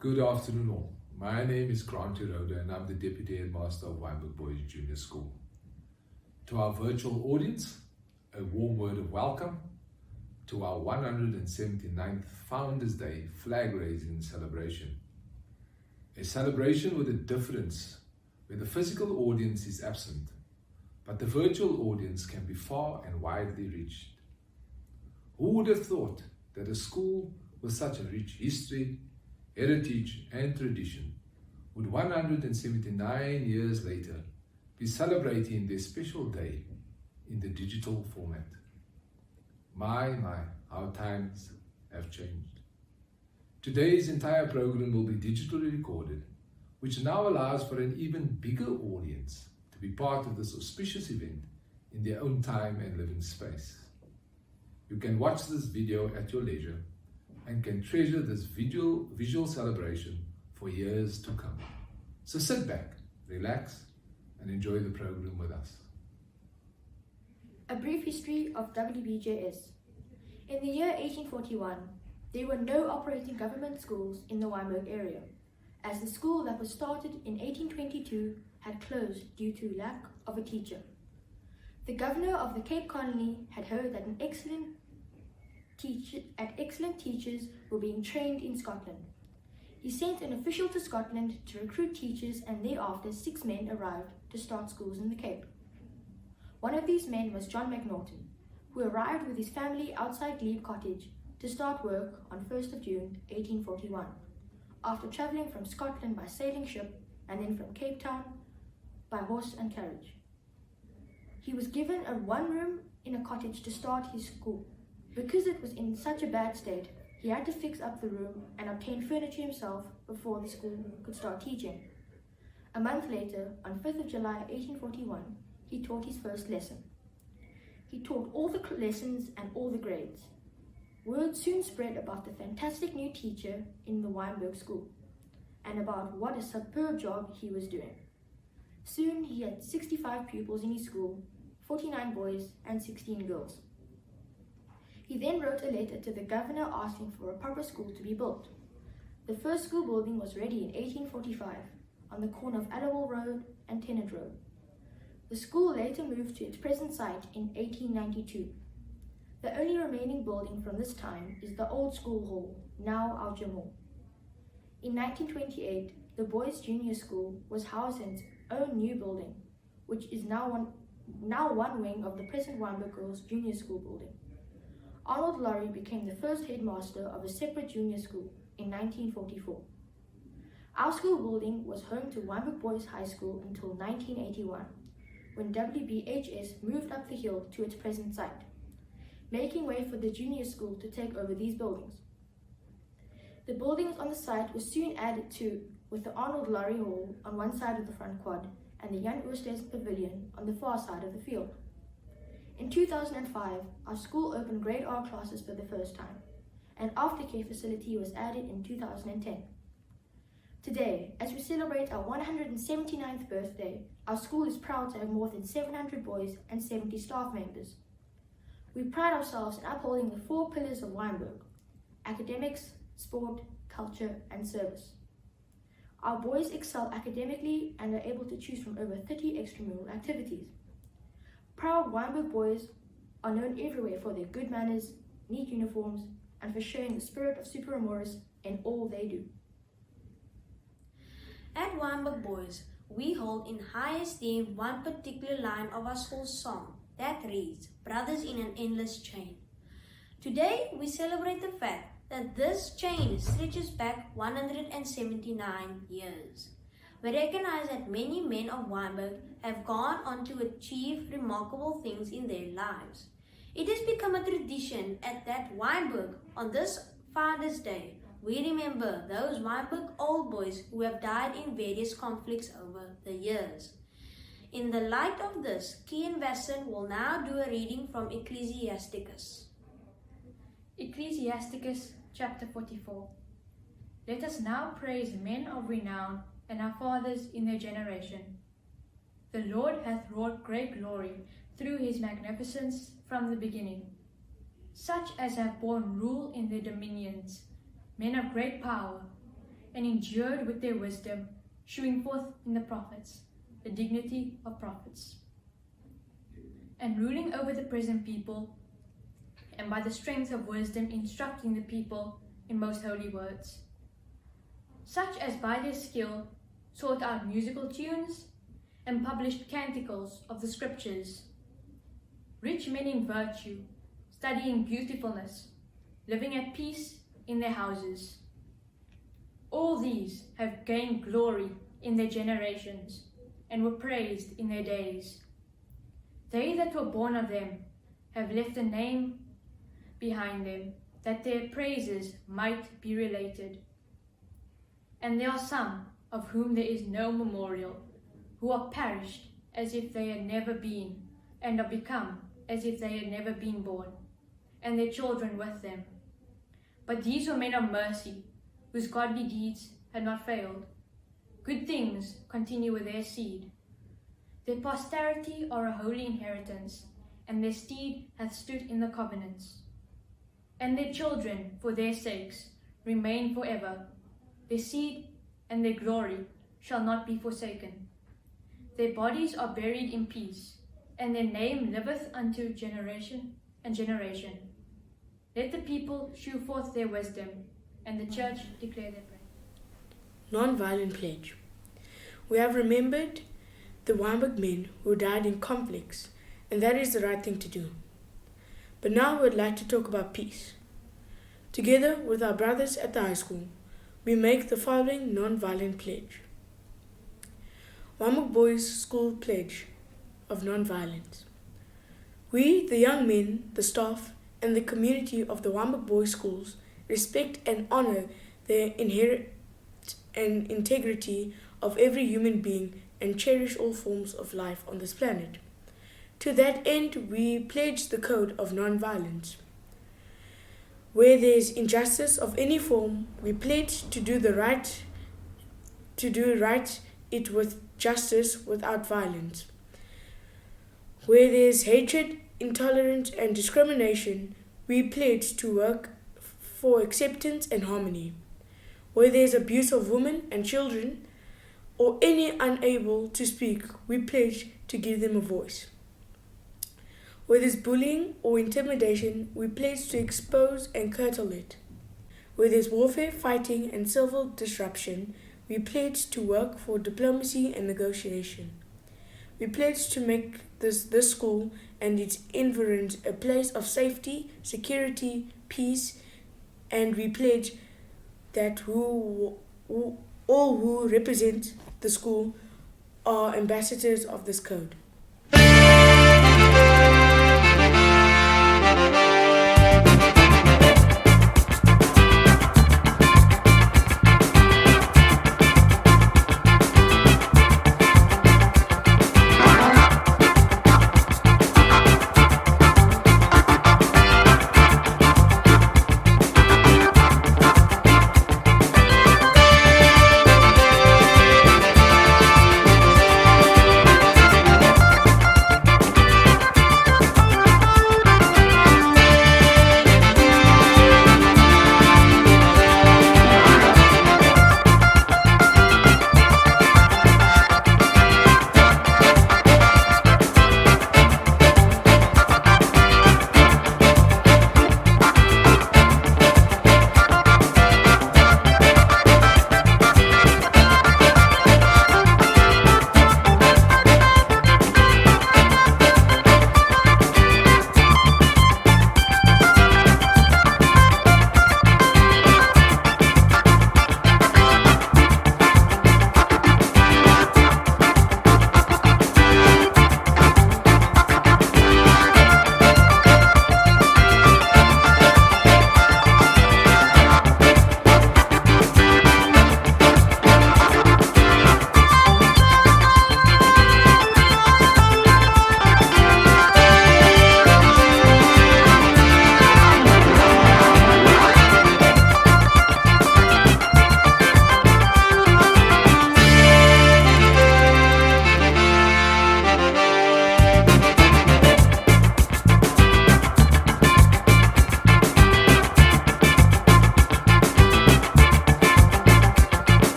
Good afternoon all. My name is Grantley Rhode and I'm the Deputy Headmaster of Wynberg Boys Junior School. To our virtual audience, a warm word of welcome to our 179th Founders Day flag raising celebration. A celebration with a difference where the physical audience is absent, but the virtual audience can be far and widely reached. Who would have thought that a school with such a rich history, heritage and tradition would 179 years later be celebrating their special day in the digital format? My, how times have changed. Today's entire program will be digitally recorded, which now allows for an even bigger audience to be part of this auspicious event in their own time and living space. You can watch this video at your leisure and can treasure this visual celebration for years to come. So sit back, relax, and enjoy the program with us. A brief history of WBHS. In the year 1841, there were no operating government schools in the Wynberg area, as the school that was started in 1822 had closed due to lack of a teacher. The governor of the Cape Colony had heard that excellent teachers were being trained in Scotland. He sent an official to Scotland to recruit teachers, and thereafter 6 men arrived to start schools in the Cape. One of these men was John McNaughton, who arrived with his family outside Glebe Cottage to start work on 1st of June 1841, after travelling from Scotland by sailing ship and then from Cape Town by horse and carriage. He was given a 1-room in a cottage to start his school. Because it was in such a bad state, he had to fix up the room and obtain furniture himself before the school could start teaching. A month later, on 5th of July 1841, he taught his first lesson. He taught all the lessons and all the grades. Word soon spread about the fantastic new teacher in the Wynberg school and about what a superb job he was doing. Soon he had 65 pupils in his school, 49 boys and 16 girls. He then wrote a letter to the governor asking for a proper school to be built. The first school building was ready in 1845 on the corner of Allowell Road and Tennant Road. The school later moved to its present site in 1892. The only remaining building from this time is the old school hall, now our gym hall. In 1928, the Boys Junior School was housed in its own new building, which is now one wing of the present Wynberg Girls Junior School building. Arnold Laurie became the first headmaster of a separate junior school in 1944. Our school building was home to Wynberg Boys High School until 1981, when WBHS moved up the hill to its present site, making way for the junior school to take over these buildings. The buildings on the site were soon added to, with the Arnold Laurie Hall on one side of the front quad and the Jan Oosthuizen Pavilion on the far side of the field. In 2005, our school opened grade R classes for the first time. An aftercare facility was added in 2010. Today, as we celebrate our 179th birthday, our school is proud to have more than 700 boys and 70 staff members. We pride ourselves in upholding the 4 pillars of Wynberg: academics, sport, culture, and service. Our boys excel academically and are able to choose from over 30 extramural activities. Proud Wynberg boys are known everywhere for their good manners, neat uniforms, and for showing the spirit of Super Amoris in all they do. At Wynberg Boys, we hold in high esteem one particular line of our school's song that reads, "Brothers in an endless chain." Today, we celebrate the fact that this chain stretches back 179 years. We recognize that many men of Wynberg have gone on to achieve remarkable things in their lives. It has become a tradition at that Wynberg, on this Father's Day, we remember those Wynberg old boys who have died in various conflicts over the years. In the light of this, Kian Wasson will now do a reading from Ecclesiasticus. Ecclesiasticus chapter 44. Let us now praise men of renown and our fathers in their generation. The Lord hath wrought great glory through his magnificence from the beginning. Such as have borne rule in their dominions, men of great power. and endured with their wisdom, shewing forth in the prophets the dignity of prophets, and ruling over the present people, and by the strength of wisdom instructing the people in most holy words, such as by their skill sought out musical tunes and published canticles of the scriptures, rich men in virtue, studying beautifulness, living at peace in their houses. All these have gained glory in their generations, and were praised in their days. They that were born of them have left a name behind them, that their praises might be related. And there are some of whom there is no memorial, who are perished as if they had never been, and are become as if they had never been born, and their children with them. But these were men of mercy, whose godly deeds had not failed. Good things continue with their seed. Their posterity are a holy inheritance, and their seed hath stood in the covenants. And their children, for their sakes, remain forever. Their seed and their glory shall not be forsaken. Their bodies are buried in peace, and their name liveth unto generation and generation. Let the people shew forth their wisdom, and the church declare their praise. Non-violent pledge. We have remembered the Wynberg men who died in conflicts, and that is the right thing to do. But now we would like to talk about peace. Together with our brothers at the high school, we make the following non-violent pledge. Wynberg Boys School Pledge of Non-Violence. We, the young men, the staff, and the community of the Wynberg Boys Schools respect and honor the inherent and integrity of every human being and cherish all forms of life on this planet. To that end, we pledge the code of non-violence. Where there is injustice of any form, we pledge to do it with justice without violence. Where there is hatred, intolerance, and discrimination, we pledge to work for acceptance and harmony. Where there is abuse of women and children, or any unable to speak, we pledge to give them a voice. Where there is bullying or intimidation, we pledge to expose and curtail it. Where there is warfare, fighting, and civil disruption, we pledge to work for diplomacy and negotiation. We pledge to make this school and its environs a place of safety, security, peace, and we pledge that all who represent the school are ambassadors of this code.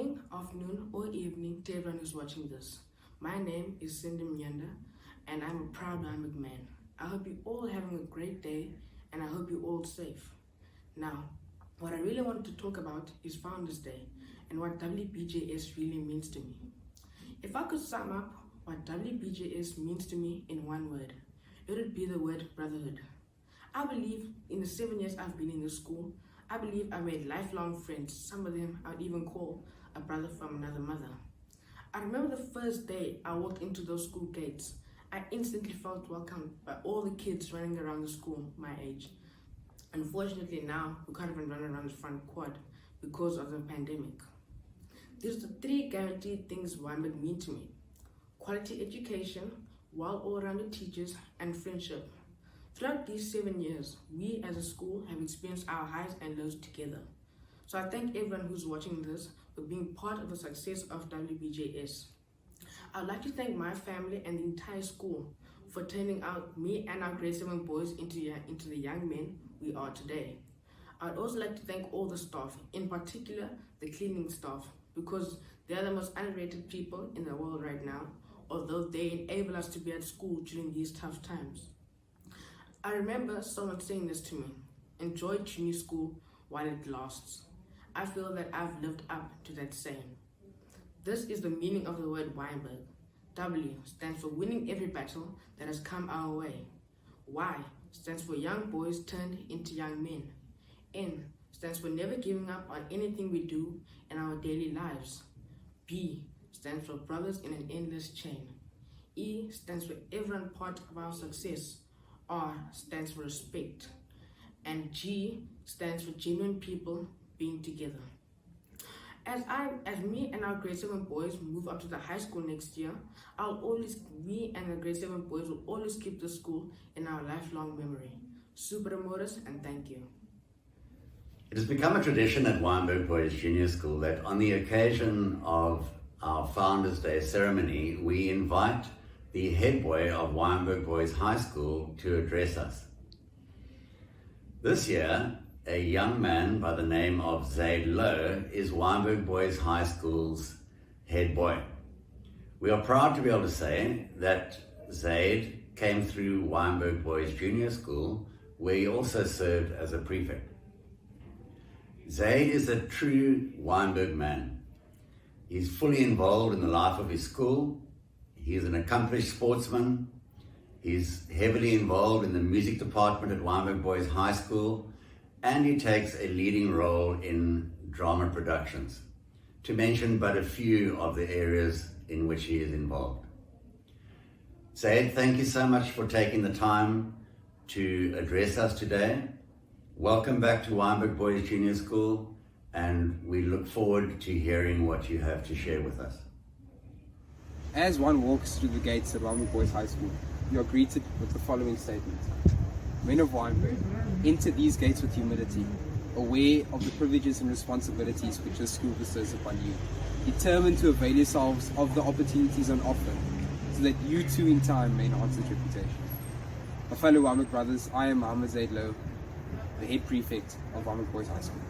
morning, afternoon, or evening to everyone who's watching this. My name is Cindy Mnyanda, and I'm a proud Wynberg man. I hope you all having a great day, and I hope you're all safe. Now, what I really want to talk about is Founders Day and what WBHS really means to me. If I could sum up what WBHS means to me in one word, it would be the word brotherhood. I believe in the 7 years I've been in this school, I believe I made lifelong friends. Some of them I would even call a brother from another mother. I remember the first day I walked into those school gates. I instantly felt welcomed by all the kids running around the school my age. Unfortunately now, we can't even run around the front quad because of the pandemic. These are the 3 guaranteed things Wynberg mean to me. Quality education, well all-rounded teachers, and friendship. Throughout these 7 years, we as a school have experienced our highs and lows together. So I thank everyone who's watching this for being part of the success of WBJS. I'd like to thank my family and the entire school for turning out me and our grade 7 boys into the young men we are today. I'd also like to thank all the staff, in particular the cleaning staff, because they are the most underrated people in the world right now, although they enable us to be at school during these tough times. I remember someone saying this to me: enjoy junior school while it lasts. I feel that I've lived up to that saying. This is the meaning of the word Wynberg. W stands for winning every battle that has come our way. Y stands for young boys turned into young men. N stands for never giving up on anything we do in our daily lives. B stands for brothers in an endless chain. E stands for everyone part of our success. R stands for respect. And G stands for genuine people being together. As me and our grade 7 boys move up to the high school next year, we and the grade 7 boys will always keep the school in our lifelong memory. Super Amoris, and thank you. It has become a tradition at Wynberg Boys Junior School that on the occasion of our Founders Day ceremony, we invite the head boy of Wynberg Boys High School to address us. This year, a young man by the name of Zaid Lowe is Wynberg Boys High School's head boy. We are proud to be able to say that Zaid came through Wynberg Boys Junior School, where he also served as a prefect. Zaid is a true Wynberg man. He's fully involved in the life of his school. He is an accomplished sportsman. He's heavily involved in the music department at Wynberg Boys High School, and he takes a leading role in drama productions, to mention but a few of the areas in which he is involved. Zaid, thank you so much for taking the time to address us today. Welcome back to Wynberg Boys Junior School, and we look forward to hearing what you have to share with us. As one walks through the gates at Wynberg Boys High School, you are greeted with the following statement. Men of Wynberg, enter these gates with humility, aware of the privileges and responsibilities which the school bestows upon you, determined to avail yourselves of the opportunities on offer, so that you too in time may enhance its reputation. My fellow Wynberg brothers, I am Mohammed, the head prefect of Wynberg Boys High School.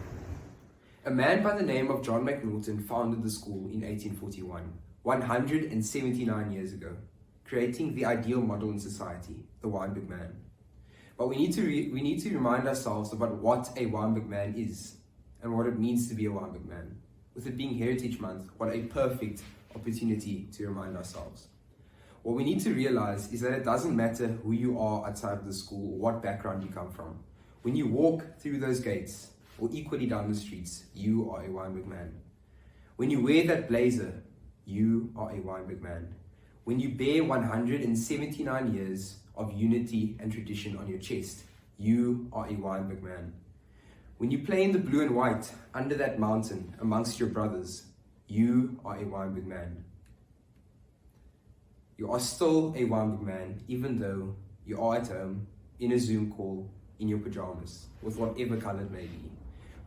A man by the name of John McNaughton founded the school in 1841, 179 years ago, creating the ideal model in society, the Wynberg man. But we need to remind ourselves about what a Wynberg man is and what it means to be a Wynberg man. With it being Heritage Month, what a perfect opportunity to remind ourselves. What we need to realize is that it doesn't matter who you are outside of the school or what background you come from. When you walk through those gates or equally down the streets, you are a Wynberg man. When you wear that blazer, you are a Wynberg man. When you bear 179 years of unity and tradition on your chest, you are a Wynberg man. When you play in the blue and white under that mountain amongst your brothers, you are a Wynberg man. You are still a Wynberg man, even though you are at home, in a Zoom call, in your pajamas, with whatever color it may be.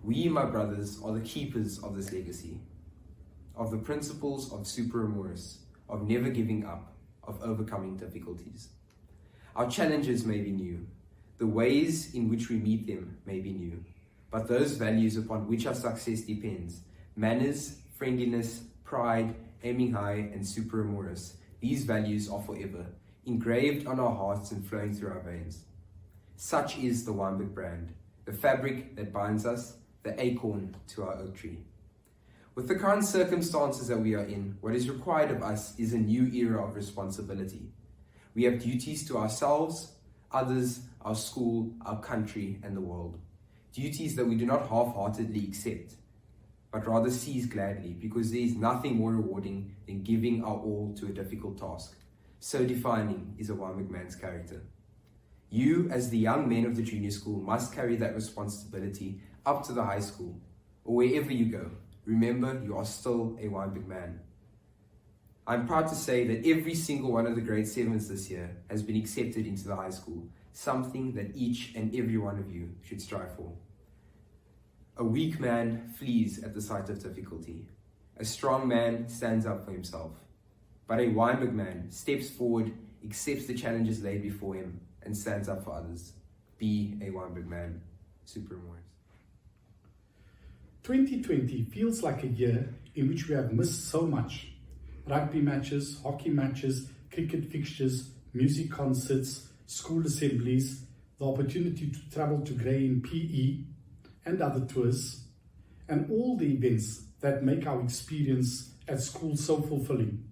We, my brothers, are the keepers of this legacy, of the principles of super remorse, of never giving up, of overcoming difficulties. Our challenges may be new, the ways in which we meet them may be new, but those values upon which our success depends, manners, friendliness, pride, aiming high, and super amorous. These values are forever, engraved on our hearts and flowing through our veins. Such is the Wynberg brand, the fabric that binds us, the acorn to our oak tree. With the current circumstances that we are in, what is required of us is a new era of responsibility. We have duties to ourselves, others, our school, our country, and the world. Duties that we do not half-heartedly accept, but rather seize gladly, because there is nothing more rewarding than giving our all to a difficult task. So defining is a Wynberg man's character. You, as the young men of the junior school, must carry that responsibility up to the high school, or wherever you go. Remember, you are still a Wynberg man. I'm proud to say that every single one of the grade 7s this year has been accepted into the high school, something that each and every one of you should strive for. A weak man flees at the sight of difficulty. A strong man stands up for himself. But a Wynberg man steps forward, accepts the challenges laid before him, and stands up for others. Be a Wynberg man. Super Amores. 2020 feels like a year in which we have missed so much. Rugby matches, hockey matches, cricket fixtures, music concerts, school assemblies, the opportunity to travel to Grey in PE and other tours, and all the events that make our experience at school so fulfilling.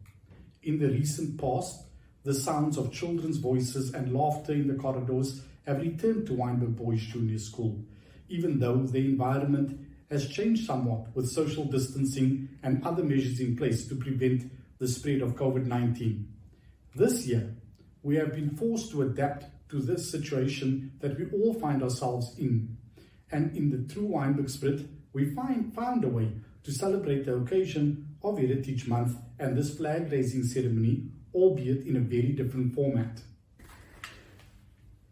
In the recent past, the sounds of children's voices and laughter in the corridors have returned to Wynberg Boys Junior School, even though the environment has changed somewhat with social distancing and other measures in place to prevent the spread of COVID-19. This year, we have been forced to adapt to this situation that we all find ourselves in. And in the true Wynberg spirit, we found a way to celebrate the occasion of Heritage Month and this flag-raising ceremony, albeit in a very different format.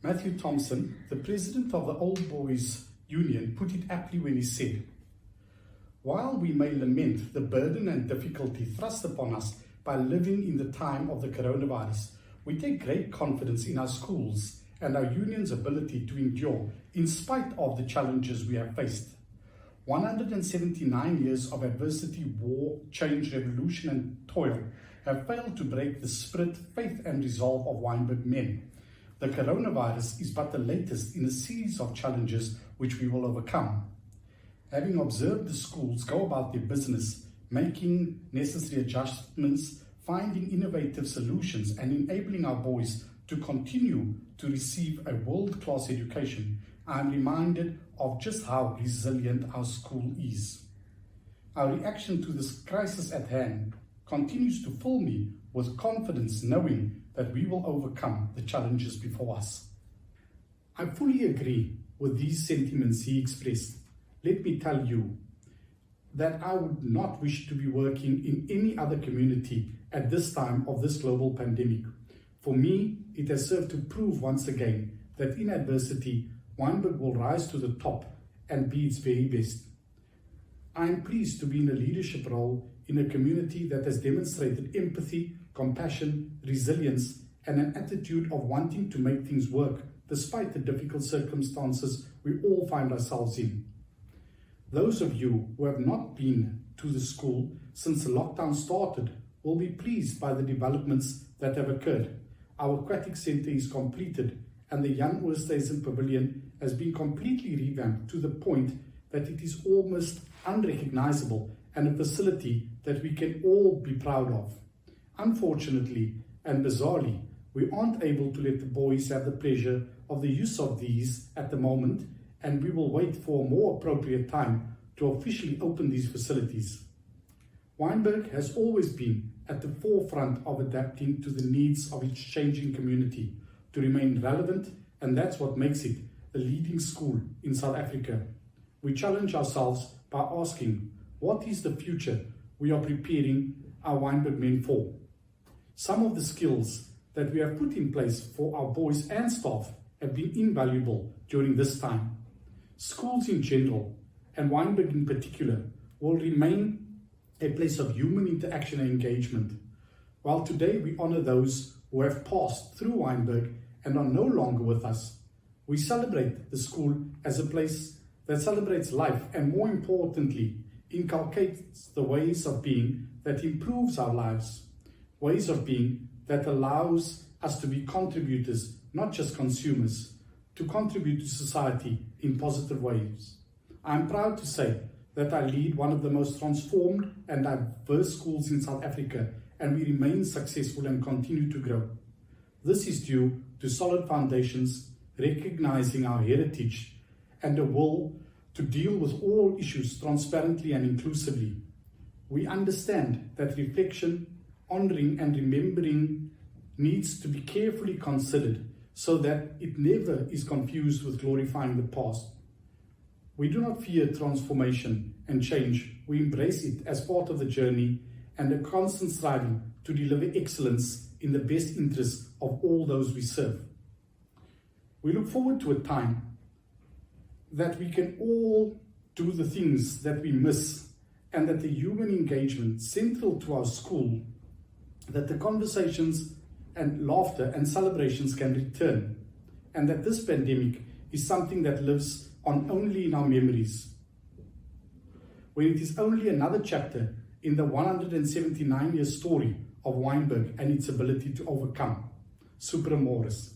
Matthew Thompson, the president of the Old Boys Union, put it aptly when he said, "While we may lament the burden and difficulty thrust upon us by living in the time of the coronavirus, we take great confidence in our schools and our union's ability to endure in spite of the challenges we have faced. 179 years of adversity, war, change, revolution and toil have failed to break the spirit, faith and resolve of Wynberg men. The coronavirus is but the latest in a series of challenges which we will overcome. Having observed the schools go about their business, making necessary adjustments, finding innovative solutions and enabling our boys to continue to receive a world-class education, I am reminded of just how resilient our school is. Our reaction to this crisis at hand continues to fill me with confidence, knowing that we will overcome the challenges before us." I fully agree with these sentiments he expressed. Let me tell you that I would not wish to be working in any other community at this time of this global pandemic. For me, it has served to prove once again that in adversity, Wynberg will rise to the top and be its very best. I am pleased to be in a leadership role in a community that has demonstrated empathy, compassion, resilience, and an attitude of wanting to make things work despite the difficult circumstances we all find ourselves in. Those of you who have not been to the school since the lockdown started will be pleased by the developments that have occurred. Our aquatic centre is completed and the Young Oosthuizen Pavilion has been completely revamped to the point that it is almost unrecognizable and a facility that we can all be proud of. Unfortunately and bizarrely, we aren't able to let the boys have the pleasure of the use of these at the moment, and we will wait for a more appropriate time to officially open these facilities. Wynberg has always been at the forefront of adapting to the needs of its changing community to remain relevant, and that's what makes it the leading school in South Africa. We challenge ourselves by asking, what is the future we are preparing our Wynberg men for? Some of the skills that we have put in place for our boys and staff have been invaluable during this time. Schools in general, and Wynberg in particular, will remain a place of human interaction and engagement. While today we honor those who have passed through Wynberg and are no longer with us, we celebrate the school as a place that celebrates life and, more importantly, inculcates the ways of being that improves our lives, ways of being that allows us to be contributors, not just consumers, to contribute to society in positive ways. I'm proud to say that I lead one of the most transformed and diverse schools in South Africa, and we remain successful and continue to grow. This is due to solid foundations, recognizing our heritage, and a will to deal with all issues transparently and inclusively. We understand that reflection, honoring and remembering needs to be carefully considered so that it never is confused with glorifying the past. We do not fear transformation and change. We embrace it as part of the journey and a constant striving to deliver excellence in the best interest of all those we serve. We look forward to a time that we can all do the things that we miss, and that the human engagement central to our school, that the conversations and laughter and celebrations can return, and that this pandemic is something that lives on only in our memories, when it is only another chapter in the 179-year story of Wynberg and its ability to overcome. Super Morris.